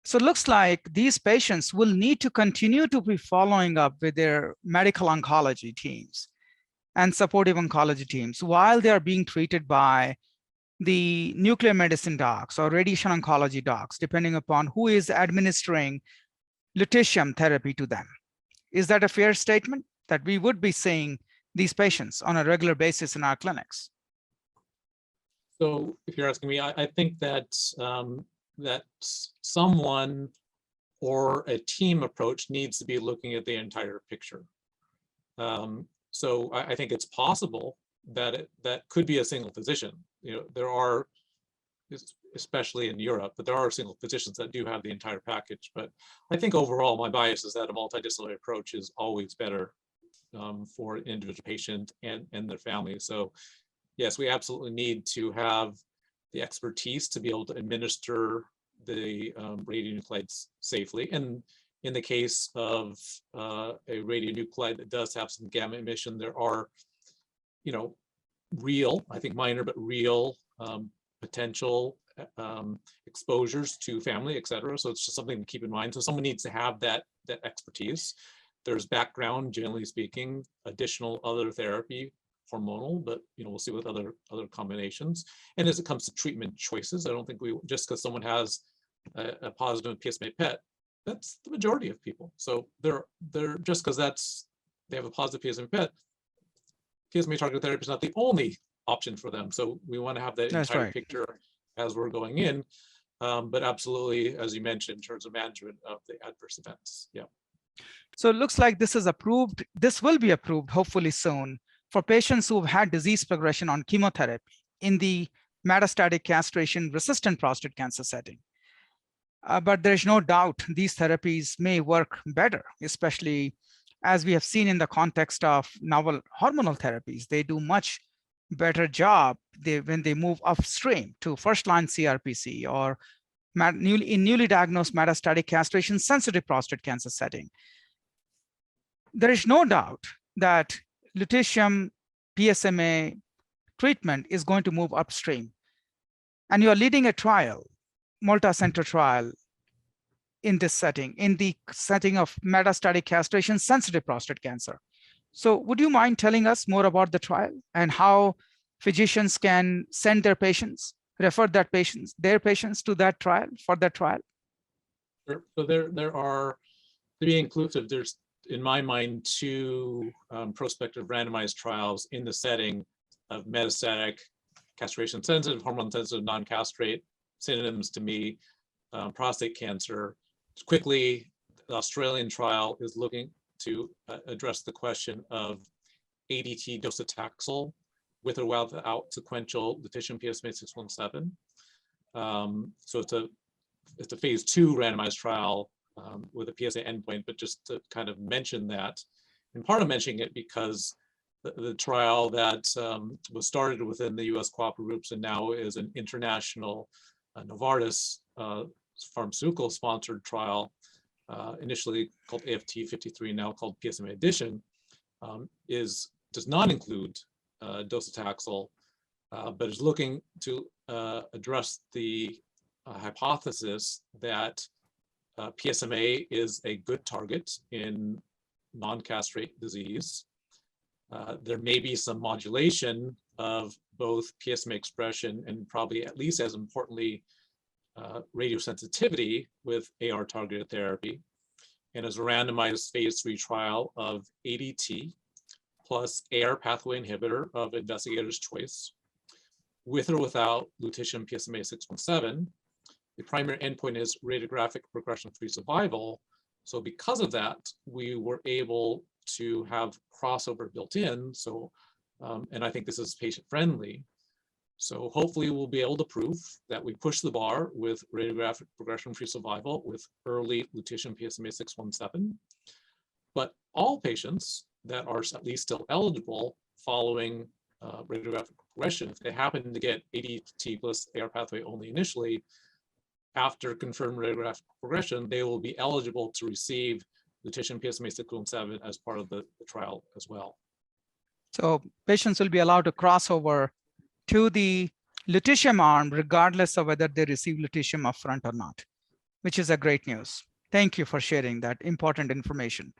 So it looks like these patients will need to continue to be following up with their medical oncology teams and supportive oncology teams while they are being treated by the nuclear medicine docs or radiation oncology docs, depending upon who is administering lutetium therapy to them. Is that a fair statement that we would be seeing these patients on a regular basis in our clinics? So if you're asking me, I think that that someone or a team approach needs to be looking at the entire picture. So I think it's possible that that could be a single physician. You know, there are, especially in Europe, but there are single physicians that do have the entire package. But I think overall, my bias is that a multidisciplinary approach is always better for an individual patient and their family. So yes, we absolutely need to have the expertise to be able to administer the radionuclides safely. And in the case of a radionuclide that does have some gamma emission, there are, you know, real, I think minor, but real potential exposures to family, et cetera. So it's just something to keep in mind. So someone needs to have that expertise. There's background, generally speaking, additional other therapy, hormonal, but you know, we'll see with other combinations. And as it comes to treatment choices, I don't think we, just because someone has a positive PSMA PET, that's the majority of people. So they're just because they have a positive PSMA PET, PSMA targeted therapy is not the only option for them. So we want to have that entire picture as we're going in. But absolutely, as you mentioned, in terms of management of the adverse events. Yeah. So it looks like this is approved. This will be approved hopefully soon for patients who've had disease progression on chemotherapy in the metastatic castration-resistant prostate cancer setting. But there's no doubt these therapies may work better, especially as we have seen in the context of novel hormonal therapies. They do much better job when they move upstream to first-line CRPC or in newly diagnosed metastatic castration-sensitive prostate cancer setting. There is no doubt that lutetium PSMA treatment is going to move upstream. And you are leading a trial, multicenter trial in this setting, in the setting of metastatic castration-sensitive prostate cancer. So would you mind telling us more about the trial and how physicians can send their patients, refer their patients to that trial, for that trial? Sure. So there are, to be inclusive, there's, in my mind, two prospective randomized trials in the setting of metastatic castration-sensitive, hormone-sensitive, non-castrate, synonyms to me, prostate cancer. Quickly, the Australian trial is looking to address the question of ADT docetaxel with or without sequential lutetium PSMA 617. So it's a phase 2 randomized trial with a PSA endpoint, but just to kind of mention that, and part of mentioning it because the trial that was started within the US cooperative groups and now is an international Novartis pharmaceutical sponsored trial, initially called AFT 53, now called PSMA Addition, does not include docetaxel, but is looking to address the hypothesis that PSMA is a good target in non-castrate disease. There may be some modulation of both PSMA expression and probably at least as importantly, radiosensitivity with AR targeted therapy. And as a randomized phase 3 trial of ADT plus AR pathway inhibitor of investigator's choice with or without lutetium PSMA 617. The primary endpoint is radiographic progression-free survival. So because of that, we were able to have crossover built in. So, and I think this is patient-friendly. So hopefully we'll be able to prove that we push the bar with radiographic progression-free survival with early lutetium PSMA 617. But all patients that are at least still eligible following radiographic progression, if they happen to get ADT plus AR pathway only initially, after confirmed radiographic progression, they will be eligible to receive lutetium PSMA 617 as part of the trial as well. So patients will be allowed to cross over to the lutetium arm, regardless of whether they receive lutetium upfront or not, which is a great news. Thank you for sharing that important information.